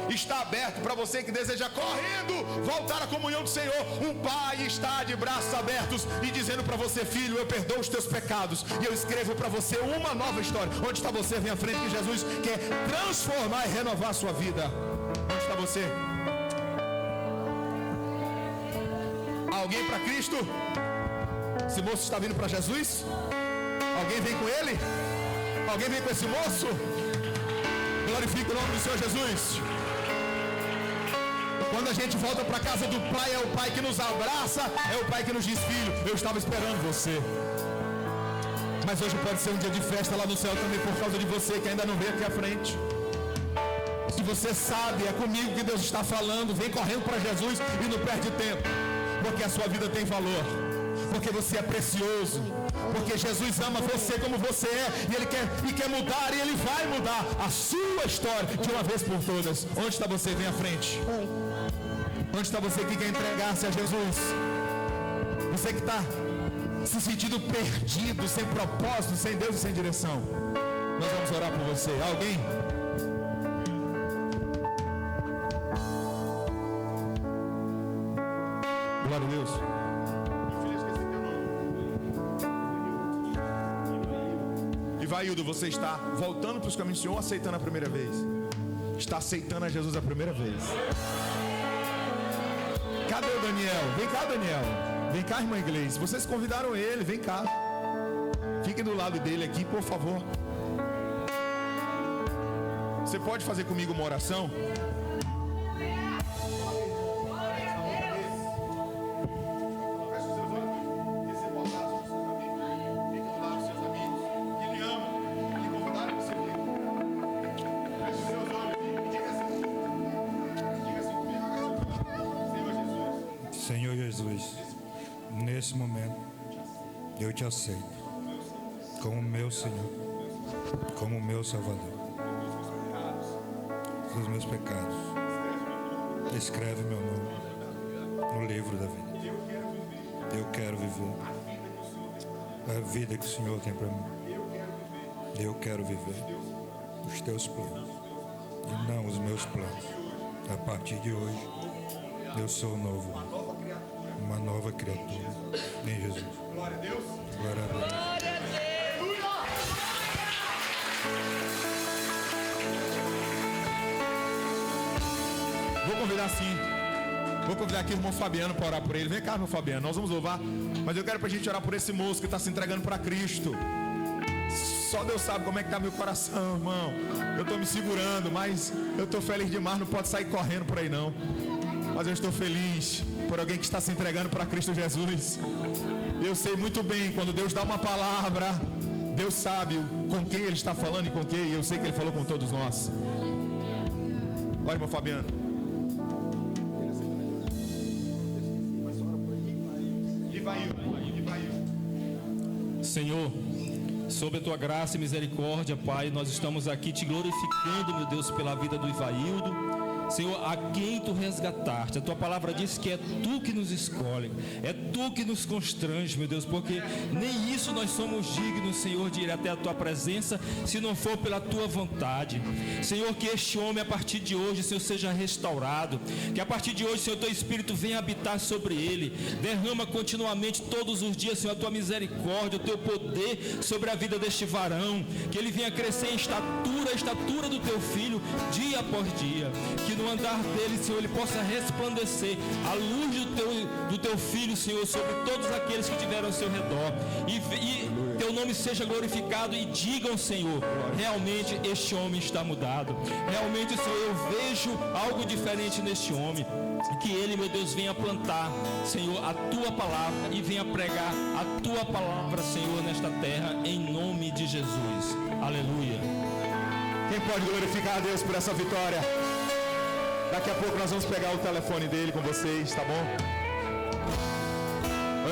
Speaker 2: Está aberto para você que deseja correndo voltar à comunhão do Senhor. Um Pai está de braços abertos e dizendo para você: filho, eu perdoo os teus pecados e eu escrevo para você uma nova história. Onde está você? Vem à frente, que Jesus quer transformar e renovar a sua vida. Onde está você? Alguém para Cristo? Esse moço está vindo para Jesus? Alguém vem com ele? Alguém vem com esse moço? Glorifique o nome do Senhor Jesus. Quando a gente volta para a casa do Pai, é o Pai que nos abraça, é o Pai que nos diz: filho, eu estava esperando você. Mas hoje pode ser um dia de festa lá no céu também por causa de você que ainda não veio aqui à frente. Se você sabe, é comigo que Deus está falando, vem correndo para Jesus e não perde tempo, porque a sua vida tem valor, porque você é precioso, porque Jesus ama você como você é, e Ele quer mudar, e Ele vai mudar a sua história de uma vez por todas. Onde está você? Vem à frente. Onde está você que quer entregar-se a Jesus? Você que está se sentindo perdido, sem propósito, sem Deus e sem direção. Nós vamos orar por você. Alguém? Glória a Deus. Ivaildo, você está voltando para os caminhos do Senhor ou aceitando a primeira vez? Está aceitando a Jesus a primeira vez. Cadê o Daniel? Vem cá, Daniel. Vem cá, irmã Inglês. Vocês convidaram ele, vem cá. Fiquem do lado dele aqui, por favor. Você pode fazer comigo uma oração?
Speaker 3: Senhor Jesus, nesse momento eu te aceito como meu Senhor, como meu Salvador. Os meus pecados, escreve meu nome no livro da vida. Eu quero viver a vida que o Senhor tem para mim. Eu quero viver os teus planos e não os meus planos. A partir de hoje eu sou novo, uma nova criatura em Jesus. Glória a Deus. Glória a Deus.
Speaker 2: Vou convidar aqui o irmão Fabiano para orar por ele. Vem cá, irmão Fabiano, nós vamos louvar. Mas eu quero para a gente orar por esse moço que está se entregando para Cristo. Só Deus sabe como é que está meu coração, irmão. Eu estou me segurando, mas eu estou feliz demais. Não pode sair correndo por aí não. Mas eu estou feliz por alguém que está se entregando para Cristo Jesus. Eu sei muito bem, quando Deus dá uma palavra, Deus sabe com quem Ele está falando e com quem. E eu sei que Ele falou com todos nós. Olha, irmão Fabiano.
Speaker 4: Senhor, sob a tua graça e misericórdia, Pai, nós estamos aqui te glorificando, meu Deus, pela vida do Ivaildo. Senhor, a quem tu resgataste, a tua palavra diz que é tu que nos escolhe, é tu que nos constrange, meu Deus, porque nem isso nós somos dignos, Senhor, de ir até a tua presença, se não for pela tua vontade. Senhor, que este homem a partir de hoje, Senhor, seja restaurado, que a partir de hoje, Senhor, teu Espírito venha habitar sobre ele, derrama continuamente todos os dias, Senhor, a tua misericórdia, o teu poder sobre a vida deste varão, que ele venha crescer em estatura, a estatura do teu filho, dia após dia, que no andar dele, Senhor, ele possa resplandecer a luz do teu filho, Senhor, sobre todos aqueles que estiveram ao seu redor, e teu nome seja glorificado, e digam, Senhor, realmente este homem está mudado, realmente, Senhor, eu vejo algo diferente neste homem, que ele, meu Deus, venha plantar, Senhor, a tua palavra e venha pregar a tua palavra, Senhor, nesta terra, em nome de Jesus. Aleluia.
Speaker 2: Quem pode glorificar a Deus por essa vitória? Daqui a pouco nós vamos pegar o telefone dele com vocês, tá bom?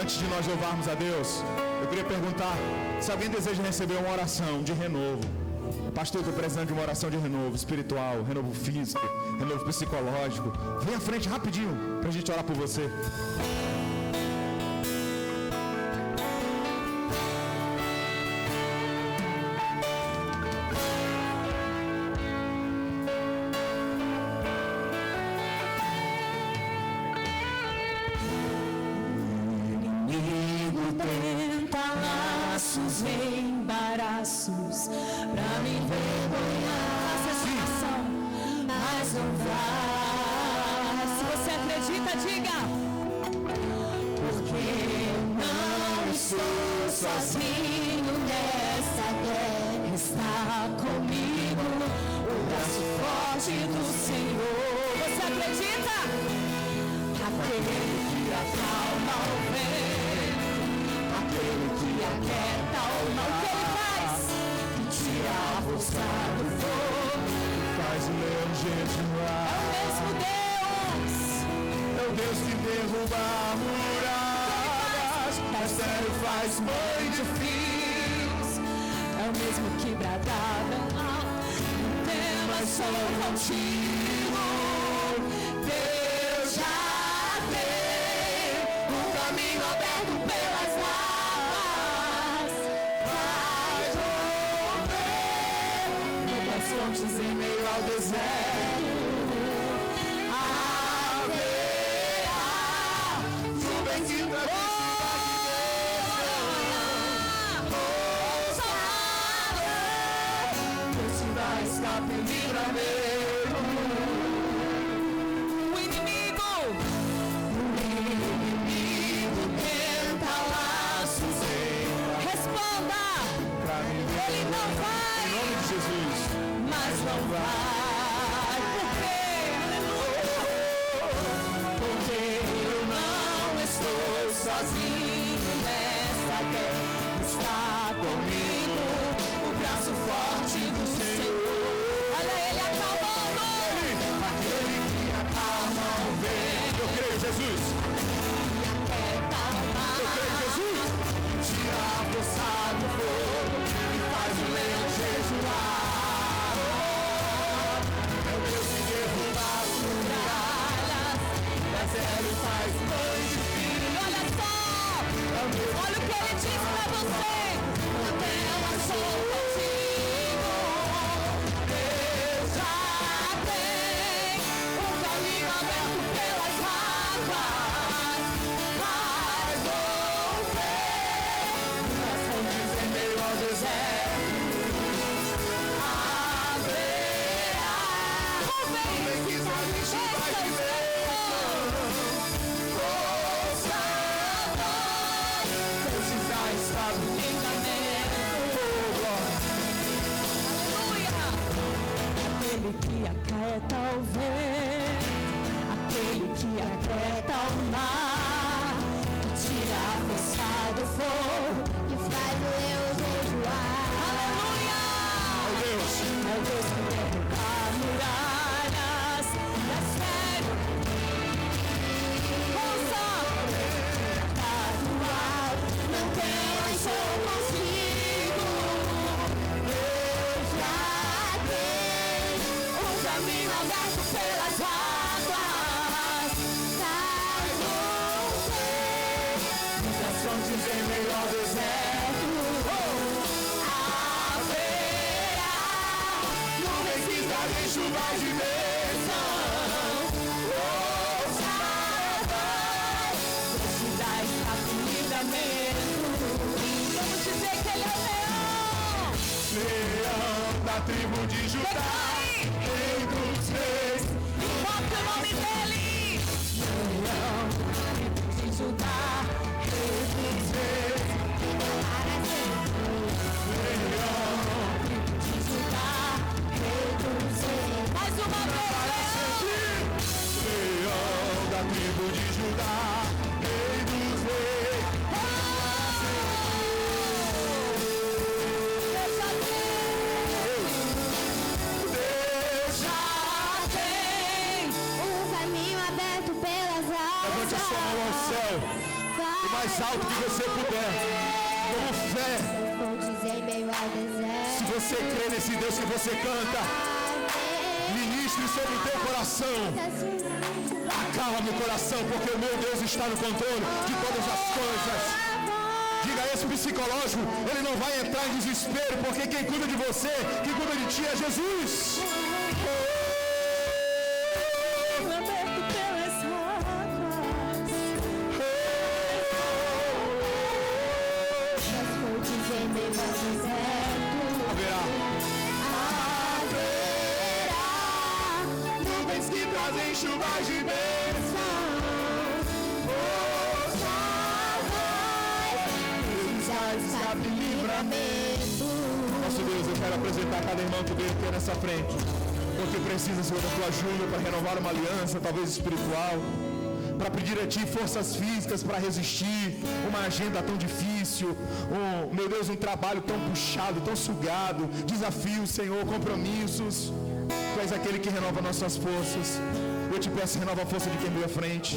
Speaker 2: Antes de nós louvarmos a Deus, eu queria perguntar se alguém deseja receber uma oração de renovo. Pastor, estou precisando de uma oração de renovo espiritual, renovo físico, renovo psicológico. Vem à frente rapidinho para a gente orar por você.
Speaker 5: Embaraços pra me envergonhar. Faça essa oração, mas não vai. Se você acredita, diga. Porque eu não estou sozinho nessa guerra. Está comigo o braço forte do Senhor. Você acredita? Aquele que acalma o vento, aquele que aquieta o mal. O que ele faz? Tira a força do fogo,
Speaker 2: Faz o leão jejuar.
Speaker 5: é o mesmo Deus.
Speaker 2: É o Deus que derruba muralhas, mistério faz mãe de filhos.
Speaker 5: É o mesmo que bradava não temas, sou contigo. Deus já tem um caminho aberto pelas águas. Vai romper muitas fontes em meio ao deserto. Haverá nuvens de escape e livramento. O inimigo tenta laços. Responda. Ele não vai.
Speaker 2: Em nome de Jesus.
Speaker 5: Mas não vai. Por quê? Porque eu não estou sozinho nessa guerra. Está comigo o braço forte do Senhor. Olha ele acalmando. Aquele que acalma o vento.
Speaker 2: Eu creio, Jesus.
Speaker 5: Eu
Speaker 2: creio, Jesus.
Speaker 5: Tira a força do fogo e faz o leão jejuar. É o Deus que derruba as muralhas, mas ele faz mãe de filho. Olha só. aquieta o vento, aquele que aquieta o mar, que tira a força do fogo e faz o leão jejuar. Aleluia! É o Deus que derruba muralhas e as feras. Não tem sou consigo. Eu já tenho um caminho aberto pelas águas. Traz muitas fontes em meio ao deserto. Haverá nuvens que trazem chuvas de bênção. Vamos dizer que ele é o leão. Leão da tribo de Judá, rei dos reis. Invoca o nome dele. Leão da tribo de Judá, rei dos reis. Leão da tribo de Judá, rei dos reis. Mais uma vez, leão da tribo de Judá, rei dos reis.
Speaker 2: Levante a sua mão ao céu, o mais alto que você puder, como fé. Se você crê nesse Deus que você canta, ministre sobre o teu coração. Acalme o coração, porque o meu Deus está no controle de todas as coisas. Diga esse psicológico, ele não vai entrar em desespero, porque quem cuida de você, quem cuida de ti é Jesus. Haverá nuvens que trazem chuvas de bênção. Escape livramento. Nosso Deus, eu quero apresentar cada irmão que veio aqui nessa frente, porque precisa, Senhor, da tua ajuda para renovar uma aliança, talvez espiritual, para pedir a Ti forças físicas para resistir uma agenda tão difícil, meu Deus, um trabalho tão puxado, tão sugado, desafios, Senhor, compromissos. Tu és aquele que renova nossas forças. Eu te peço, renova a força de quem veio à frente.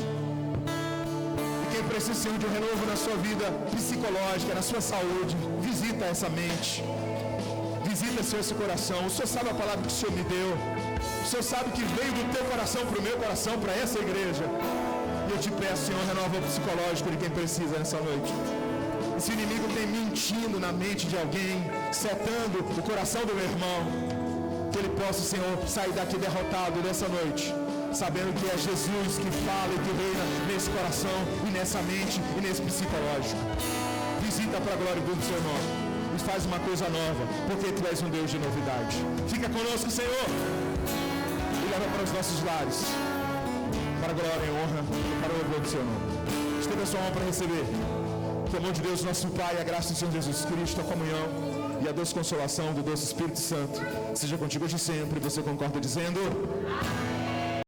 Speaker 2: E quem precisa, Senhor, de um renovo na sua vida psicológica, na sua saúde, visita essa mente. Visita, Senhor, esse coração. O Senhor sabe a palavra que o Senhor me deu. O Senhor sabe que veio do teu coração para o meu coração, para essa igreja. E eu te peço, Senhor, renova o psicológico de quem precisa nessa noite. Esse inimigo tem mentindo na mente de alguém, setando o coração do meu irmão. Que ele possa, Senhor, sair daqui derrotado nessa noite, sabendo que é Jesus que fala e que reina nesse coração e nessa mente e nesse psicológico. Visita para a glória do seu nome. E faz uma coisa nova, porque Tu és um Deus de novidade. Fica conosco, Senhor, e leva para os nossos lares, para a glória e honra e para o louvor do Seu nome. Estenda a sua mão para receber. Que o amor de Deus, nosso Pai, a graça do Senhor Jesus Cristo, a comunhão e a doce consolação do doce Espírito Santo seja contigo hoje e sempre. Você concorda dizendo? Amém.